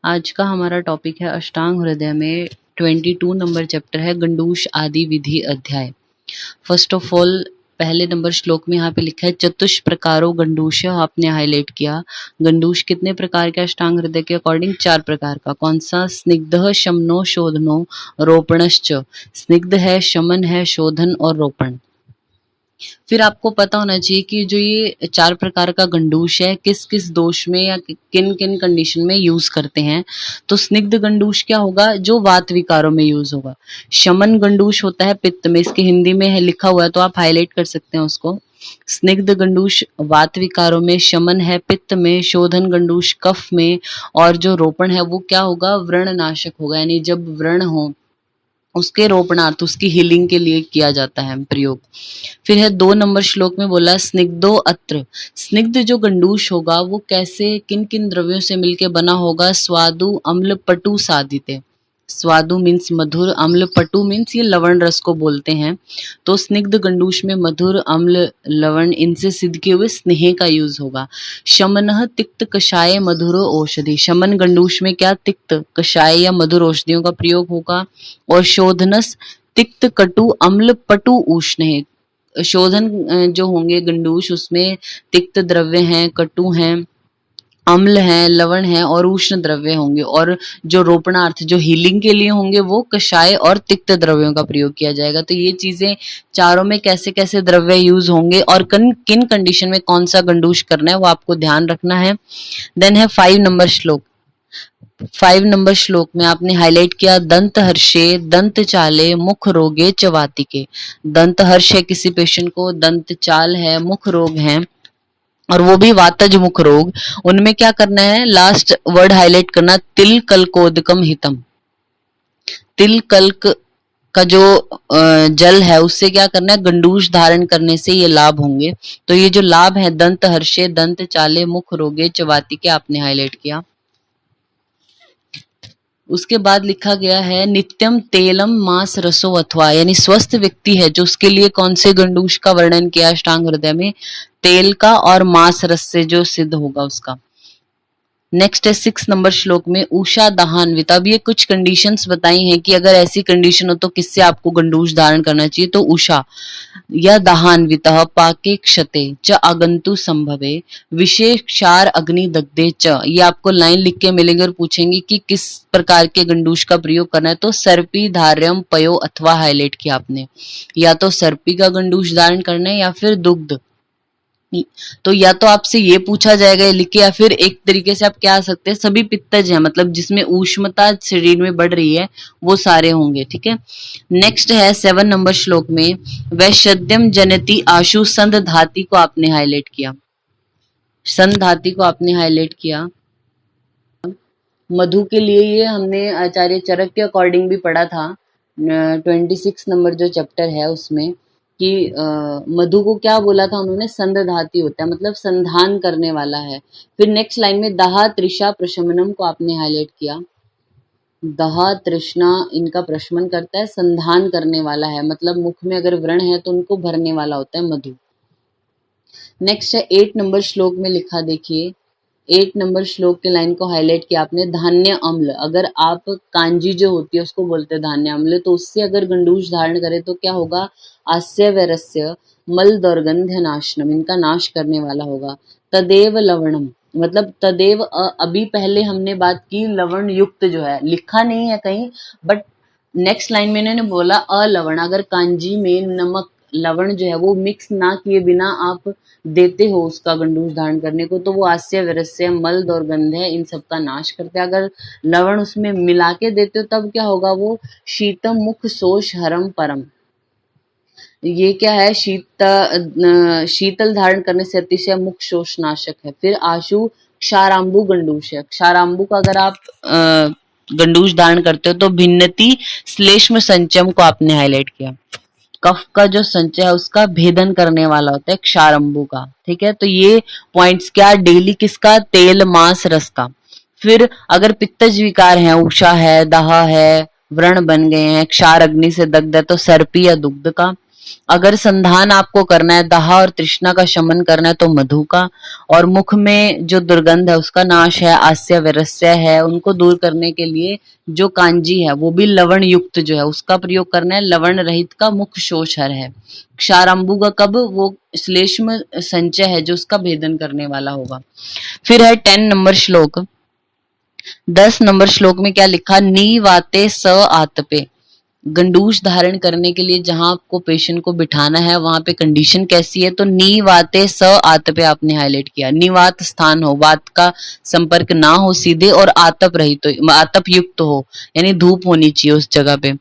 आज का हमारा टॉपिक है अष्टांग हृदय में 22 नंबर चैप्टर है गंडूश आदि विधि अध्याय। फर्स्ट ऑफ ऑल पहले नंबर श्लोक में यहाँ पे लिखा है चतुष्प्रकारो गंडूश, आपने हाईलाइट किया। गंडूश कितने प्रकार के अष्टांग हृदय के अकॉर्डिंग? 4 प्रकार का। कौन सा? स्निग्ध, शमनो, शोधनो, रोपणश्च। स्निग्ध है, शमन है, शोधन और रोपण। फिर आपको पता होना चाहिए कि जो ये 4 प्रकार का गंडूश है किस किस दोष में या किन किन कंडीशन में यूज करते हैं। तो स्निग्ध गंडूश क्या होगा? जो वात विकारों में यूज होगा। शमन गंडूश होता है पित्त में, इसके हिंदी में है लिखा हुआ है तो आप हाईलाइट कर सकते हैं उसको। स्निग्ध गंडूश वात विकारों में, शमन है पित्त में, शोधन गंडूश कफ में, और जो रोपण है वो क्या होगा? व्रण नाशक होगा, यानी जब व्रण हो उसके रोपणार्थ, उसकी हीलिंग के लिए किया जाता है प्रयोग। फिर है 2 नंबर श्लोक में बोला स्निग्धो अत्र। स्निग्ध जो गंडूश होगा वो कैसे, किन किन द्रव्यों से मिलके बना होगा? स्वादु अम्ल पटु साधिते। स्वादु मीन्स मधुर, अम्ल पटु मीन्स ये लवण रस को बोलते हैं। तो स्निग्ध गंडूश में मधुर, अम्ल, लवण इनसे सिद्ध किए हुए स्नेह का यूज होगा। शमनः तिक्त कषाय मधुरो औषधि। शमन गंडूश में क्या? तिक्त, कषाय या मधुर औषधियों का प्रयोग होगा। और शोधनस तिक्त कटु अम्ल पटु उष्ण है। शोधन जो होंगे गंडूश उसमें तिक्त द्रव्य हैं, कटु हैं, अम्ल हैं, लवण हैं और उष्ण द्रव्य होंगे। और जो रोपणार्थ, जो हीलिंग के लिए होंगे वो कषाय और तिक्त द्रव्यों का प्रयोग किया जाएगा। तो ये चीजें चारों में कैसे कैसे द्रव्य यूज होंगे और किन कंडीशन में कौन सा गंडूश करना है वो आपको ध्यान रखना है। देन है 5 नंबर श्लोक। 5 नंबर श्लोक में आपने हाईलाइट किया दंत हर्षे, दंत चाले, मुख रोगे च वातिके। दंत हर्ष है किसी पेशेंट को, दंत चाल है, मुख रोग है और वो भी वातज मुख रोग। उनमें क्या करना है? लास्ट वर्ड हाईलाइट करना, तिल कल्कोदकम हितम। तिल कल्क का जो जल है उससे क्या करना है? गंडूश धारण करने से ये लाभ होंगे। तो ये जो लाभ है दंत हर्षे, दंत चाले, मुख रोगे च वातिके आपने हाईलाइट किया। उसके बाद लिखा गया है नित्यम तेलम मांस रसो अथवा, यानी स्वस्थ व्यक्ति है जो उसके लिए कौन से गंडूश का वर्णन किया अष्टांग हृदय में? तेल का और मांस रस से जो सिद्ध होगा उसका। नेक्स्ट है 6 नंबर श्लोक में उषा दहान्वित। अब ये कुछ कंडीशंस बताई हैं कि अगर ऐसी कंडीशन हो तो किससे आपको गंडूश धारण करना चाहिए। तो उषा या दहान्वित पाके क्षते च आगंतु संभवे विशेष क्षार अग्नि दग्धे च। ये आपको लाइन लिख के मिलेंगे और पूछेंगे कि किस प्रकार के गंडूश का प्रयोग करना है। तो सर्पी, धार्यम, पयो अथवा हाईलाइट किया आपने। या तो सर्पी का गंडूश धारण करना है या फिर दुग्ध। तो या तो आपसे ये पूछा जाएगा लिख के, या फिर एक तरीके से आप क्या आ सकते हैं, सभी पित्तज हैं, मतलब जिसमें ऊष्मता शरीर में बढ़ रही है वो सारे होंगे। ठीक है। नेक्स्ट है 7 नंबर श्लोक में वैशद्यम जनति आशु संध धाति को आपने हाईलाइट किया। संध धाति को आपने हाईलाइट किया। मधु के लिए ये हमने आचार्य चरक के अकॉर्डिंग भी पढ़ा था 26 नंबर जो चैप्टर है उसमें कि मधु को क्या बोला था उन्होंने? संधाति होता है, मतलब संधान करने वाला है। फिर नेक्स्ट लाइन में दाह तृषा प्रशमनम को आपने हाईलाइट किया। दाह तृष्णा इनका प्रशमन करता है, संधान करने वाला है, मतलब मुख में अगर व्रण है तो उनको भरने वाला होता है मधु। नेक्स्ट है 8 नंबर श्लोक में लिखा, देखिए 8 नंबर श्लोक के लाइन को हाईलाइट किया आपने, धान्य अम्ल। अगर आप कांजी जो होती है उसको बोलते हैं धान्य अम्ल, तो उससे अगर गंडूश धारण करे तो क्या होगा? आस्य वैरस्य मल दुर्गंध्य नाशनम, इनका नाश करने वाला होगा। तदेव लवणम, मतलब तदेव अभी पहले हमने बात की लवण युक्त, जो है लिखा नहीं है कहीं, बट नेक्स्ट लाइन में इन्होंने बोला अलवण। अगर कांजी में नमक, लवण जो है वो मिक्स ना किए बिना आप देते हो उसका गंडूश धारण करने को, तो वो आस्य वैरस्य मल दुर्गंध है इन सबका नाश करते हैं। अगर लवण उसमें मिला के देते हो तब क्या होगा? वो शीतम मुख शोष हरम परम। ये क्या है? शीतल धारण करने से अतिशय मुख शोष नाशक है। फिर आशु क्षाराम्बु गंडूश है। क्षाराम्बु का अगर आप गंडूश धारण करते हो तो भिन्नति श्लेष्म संचम को आपने हाईलाइट किया। कफ का जो संचय है उसका भेदन करने वाला होता है क्षारंबु का। ठीक है। तो ये पॉइंट्स क्या? डेली किसका? तेल, मांस, रस का। फिर अगर पित्तज विकार है, उषा है, दाह है, व्रण बन गए हैं, क्षार अग्नि से दग्ध है, तो सर्पी या दुग्ध का। अगर संधान आपको करना है, दाह और तृष्णा का शमन करना है तो मधु का, और मुख में जो दुर्गंध है उसका नाश है, आस्य वैरस्य है उनको दूर करने के लिए जो कांजी है वो भी लवण युक्त जो है उसका प्रयोग करना है, लवण रहित का मुख शोषहर है। क्षारंबु का कब, वो श्लेष्म संचय है जो उसका भेदन करने वाला होगा। फिर है 10 नंबर श्लोक। 10 नंबर श्लोक में क्या लिखा, नी वाते स आतपे। गंडूश धारण करने के लिए जहां आपको पेशेंट को बिठाना है वहां पे कंडीशन कैसी है, तो नी वाते स आत पे आपने हाईलाइट किया। निवात स्थान हो, वात का संपर्क ना हो सीधे, और आतप रहित हो, आतप युक्त हो, यानी धूप होनी चाहिए उस जगह पे।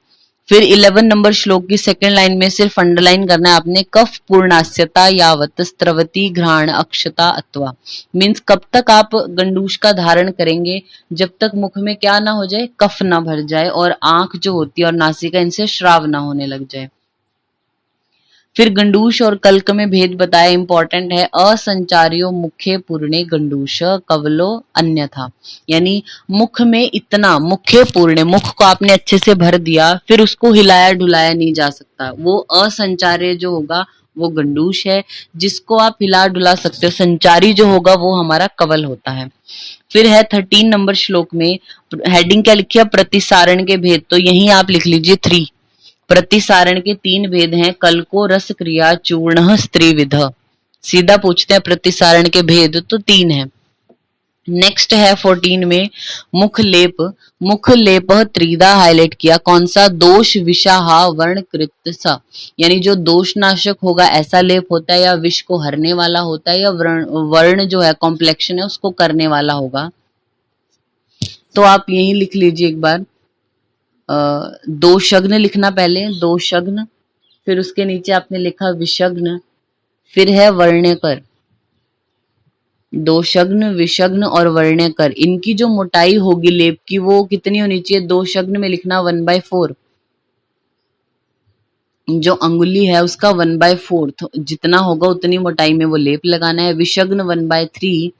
फिर 11 नंबर श्लोक की सेकंड लाइन में सिर्फ अंडरलाइन करना है आपने, कफ पूर्णास्यता यावत स्त्रवती घ्राण अक्षता अथवा। मीन्स कब तक आप गंडूश का धारण करेंगे, जब तक मुख में क्या ना हो जाए, कफ ना भर जाए और आंख जो होती है और नासिका इनसे श्राव ना होने लग जाए। फिर गंडूश और कल्क में भेद बताया, इंपॉर्टेंट है। असंचारियो मुखे पूर्णे गंडूश कवलो अन्यथा, यानी मुख में इतना, मुखे पूर्ण, मुख को आपने अच्छे से भर दिया फिर उसको हिलाया डुलाया नहीं जा सकता, वो असंचार्य जो होगा वो गंडूश है, जिसको आप हिला डुला सकते हो। संचारी जो होगा वो हमारा कवल होता है। फिर है 13 नंबर श्लोक में हेडिंग क्या लिखी है, प्रतिसारण के भेद, तो यही आप लिख लीजिए 3। प्रतिसारण के 3 भेद हैं, कल को रस क्रिया चूर्ण स्त्रीविध। सीधा पूछते हैं प्रतिसारण के भेद तो 3 है। नेक्स्ट है 14 में मुख लेप। मुख लेप त्रिदा हाईलाइट किया, कौन सा, दोष विषाहा वर्ण कृत सा, यानी जो दोष नाशक होगा ऐसा लेप होता है, या विष को हरने वाला होता है, या वर्ण जो है कॉम्प्लेक्शन है उसको करने वाला होगा। तो आप यही लिख लीजिए एक बार, दो शग्न लिखना पहले, दो शग्न, फिर उसके नीचे आपने लिखा विषग्न, फिर है वर्ण्यकर। दो शग्न, विषग्न और वर्ण्यकर, इनकी जो मोटाई होगी लेप की वो कितनी होनी चाहिए, दो शग्न में लिखना 1/4, जो अंगुली है उसका 1/4 जितना होगा उतनी मोटाई में वो लेप लगाना है। विषग्न 1/3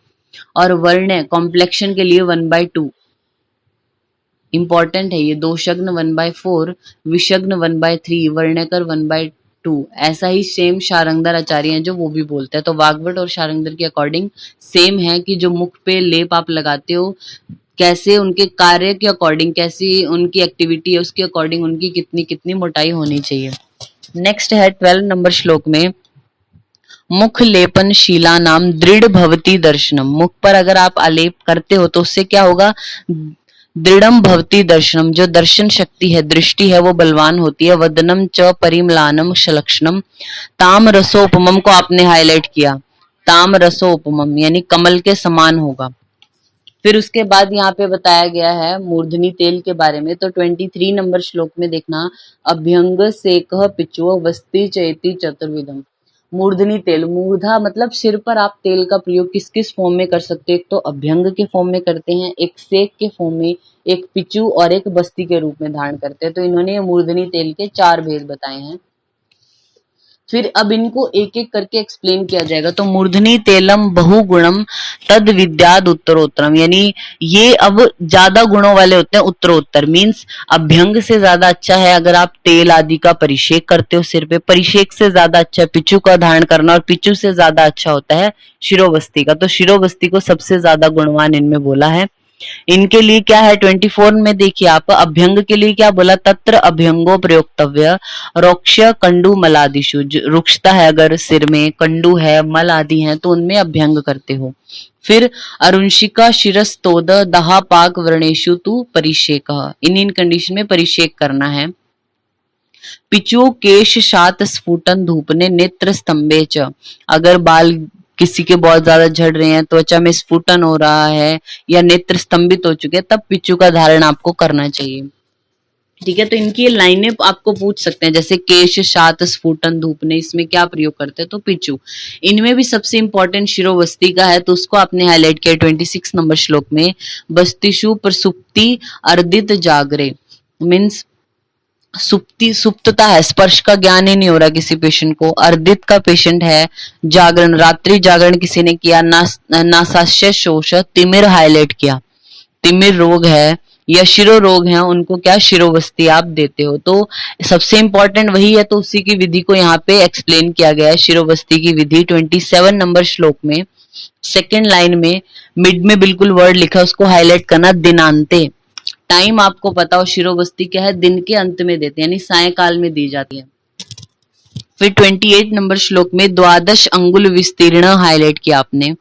और वर्ण कॉम्प्लेक्शन के लिए 1/2। इंपॉर्टेंट है ये, दो शग्न 1/4, विषग्न 1/3, वर्णकर 1/2। ऐसा ही सेम शारंगधर आचार्य हैं जो वो भी बोलते हैं। तो वाग्भट और शारंगधर के अकॉर्डिंग सेम है कि जो मुख पे लेप आप लगाते हो, कैसे उनके कार्य के अकॉर्डिंग, कैसी उनकी एक्टिविटी है उसके अकॉर्डिंग उनकी कितनी कितनी मोटाई होनी चाहिए। नेक्स्ट है 12 नंबर श्लोक में, मुख लेपन शीला नाम दृढ़ भवती दर्शनम। मुख पर अगर आप आलेप करते हो तो उससे क्या होगा, दृढ़म भवती दर्शनम, जो दर्शन शक्ति है, दृष्टि है, वो बलवान होती है। वदनम च परिमलानम शलक्षणम, ताम रसोपमम को आपने हाईलाइट किया, ताम रसोपमम यानी कमल के समान होगा। फिर उसके बाद यहाँ पे बताया गया है मूर्धनी तेल के बारे में। तो 23 नंबर श्लोक में देखना, अभ्यंग सेकह पिचुओ वस्ति चेति चतुर्विधम। मूर्धनी तेल, मूर्धा मतलब सिर पर आप तेल का प्रयोग किस किस फॉर्म में कर सकते हो, एक तो अभ्यंग के फॉर्म में करते हैं, एक सेक के फॉर्म में, एक पिचू और एक बस्ती के रूप में धारण करते हैं। तो इन्होंने ये मूर्धनी तेल के 4 भेद बताए हैं। फिर अब इनको एक एक करके एक्सप्लेन किया जाएगा। तो मूर्धनी तेलम बहुगुणम तद विद्याद उत्तरोत्तरम, यानी ये अब ज्यादा गुणों वाले होते हैं उत्तरोत्तर, मीन्स अभ्यंग से ज्यादा अच्छा है अगर आप तेल आदि का परिषेक करते हो सिर पे, परिषेक से ज्यादा अच्छा है पिचू का धारण करना, और पिचू से ज्यादा अच्छा होता है शिरोवस्ती का। तो शिरोवस्ती को सबसे ज्यादा गुणवान इनमें बोला है। इनके लिए क्या है 24 में देखिए आप, अभ्यंग के लिए क्या बोला, तत्र अभ्यंगो प्रयोक्तव्य रोक्ष कंडू मलादिशु, रुक्षता है अगर सिर में, कंडू है, मल आदि है तो उनमें अभ्यंग करते हो। फिर अरुंशिका शिरस्तोद दहा पाक वर्णेशु तु परिषेक, इन कंडीशन में परिषेक करना है। पिचो केश शात स्फुटन धूपने नेत्र स्तंभे च, अगर बाल किसी के बहुत ज्यादा झड़ रहे हैं, त्वचा में स्फुटन हो रहा है या नेत्र स्तंभित हो चुके हैं, तब पिचू का धारण आपको करना चाहिए। ठीक है, तो इनकी लाइनें आपको पूछ सकते हैं, जैसे केश शात स्फुटन धूपने, इसमें क्या प्रयोग करते हैं, तो पिचू। इनमें भी सबसे इंपॉर्टेंट शिरोवस्ती का है, तो उसको आपने हाईलाइट किया 26 नंबर श्लोक में, बस्तिशु प्रसुप्ति अर्दित जागरे, मीन्स सुप्तता है, स्पर्श का ज्ञान ही नहीं हो रहा किसी पेशेंट को, अर्दित का पेशेंट है, जागरण, रात्रि जागरण किसी ने किया, नासास्य शोष, तिमिर हाईलाइट किया, तिमिर रोग है, या शिरो रोग हैं उनको क्या शिरोवस्ती आप देते हो। तो सबसे इंपॉर्टेंट वही है, तो उसी की विधि को यहाँ पे एक्सप्लेन किया गया है, शिरोवस्ती की विधि। 27 नंबर श्लोक में सेकेंड लाइन में मिड में बिल्कुल वर्ड लिखा है, उसको हाईलाइट करना, दिनांते। टाइम आपको पता हो, शिरोवस्ती क्या है, दिन के अंत में देते हैं, यानी सायकाल में दी जाती है। फिर 28 नंबर श्लोक में द्वादश अंगुल विस्तीर्ण हाईलाइट किया आपने।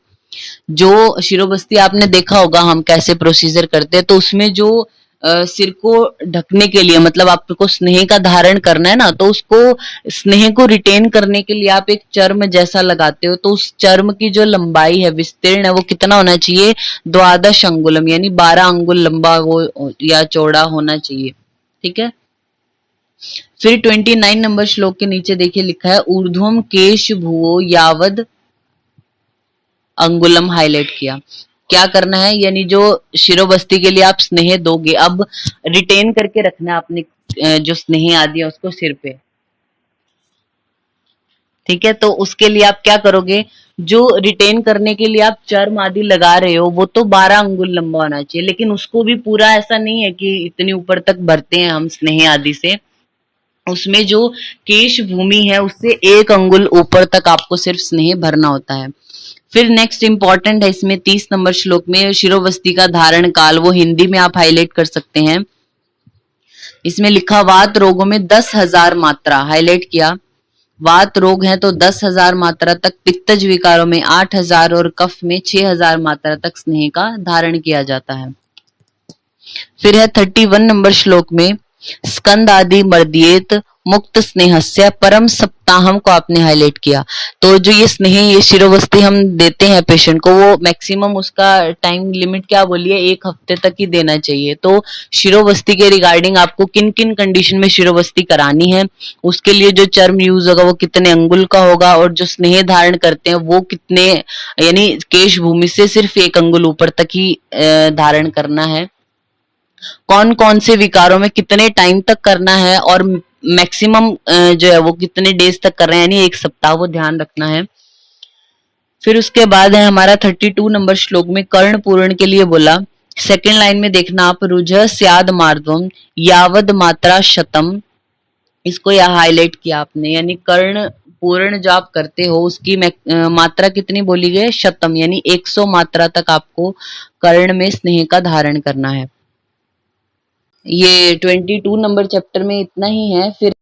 जो शिरोबस्ती आपने देखा होगा हम कैसे प्रोसीजर करते हैं, तो उसमें जो सिर को ढकने के लिए, मतलब आपको स्नेह का धारण करना है ना, तो उसको स्नेह को रिटेन करने के लिए आप एक चर्म जैसा लगाते हो, तो उस चर्म की जो लंबाई है, विस्तीर्ण है, वो कितना होना चाहिए, द्वादश अंगुलम, यानी 12 अंगुल लंबा वो या चौड़ा होना चाहिए। ठीक है। फिर 29 नंबर श्लोक के नीचे देखिए लिखा है, ऊर्ध्वम केश भुवो यावद अंगुलम हाईलाइट किया। क्या करना है, यानी जो शिरोबस्ती के लिए आप स्नेह दोगे, अब रिटेन करके रखना है अपने जो स्नेह आदि है उसको सिर पे। ठीक है। तो उसके लिए आप क्या करोगे, जो रिटेन करने के लिए आप चर्म आदि लगा रहे हो वो तो 12 अंगुल लंबा होना चाहिए, लेकिन उसको भी पूरा ऐसा नहीं है कि इतनी ऊपर तक भरते हैं हम स्नेह आदि से। उसमें जो केश भूमि है उससे 1 अंगुल ऊपर तक आपको सिर्फ स्नेह भरना होता है। फिर नेक्स्ट इंपॉर्टेंट है इसमें 30 नंबर श्लोक में शिरोवस्ती का धारण काल, वो हिंदी में आप हाईलाइट कर सकते हैं। इसमें लिखा, वात रोगों में 10,000 मात्रा हाईलाइट किया। वात रोग है तो 10,000 मात्रा तक, पित्तज विकारों में 8,000 और कफ में 6,000 मात्रा तक स्नेह का धारण किया जाता है। फिर है 31 नंबर श्लोक में, स्कंद आदि मर्दियेत मुक्त स्नेहस्य परम सप्ताहम को आपने हाईलाइट किया। तो जो ये स्नेह, ये शिरोवस्ती हम देते हैं पेशेंट को, वो मैक्सिमम उसका टाइम लिमिट क्या बोलिए, 1 हफ्ते तक ही देना चाहिए। तो शिरोवस्ती के रिगार्डिंग आपको किन किन कंडीशन में शिरोवस्ती करानी है, उसके लिए जो चर्म यूज होगा वो कितने अंगुल का होगा, और जो स्नेह धारण करते हैं वो कितने, यानी केश भूमि से सिर्फ 1 अंगुल ऊपर तक ही धारण करना है, कौन कौन से विकारों में कितने टाइम तक करना है, और मैक्सिमम जो है वो कितने डेज तक कर रहे हैं, यानी 1 सप्ताह, वो ध्यान रखना है। फिर उसके बाद है हमारा 32 नंबर श्लोक में कर्ण पूर्ण के लिए बोला। सेकेंड लाइन में देखना आप, रुझ स्याद मार्दवम यावद मात्रा शतम, इसको यहाँ हाईलाइट किया आपने, यानी कर्ण पूर्ण जो आप करते हो उसकी मात्रा कितनी बोली गई, शतम, यानी 100 मात्रा तक आपको कर्ण में स्नेह का धारण करना है। ये 22 नंबर चैप्टर में इतना ही है। फिर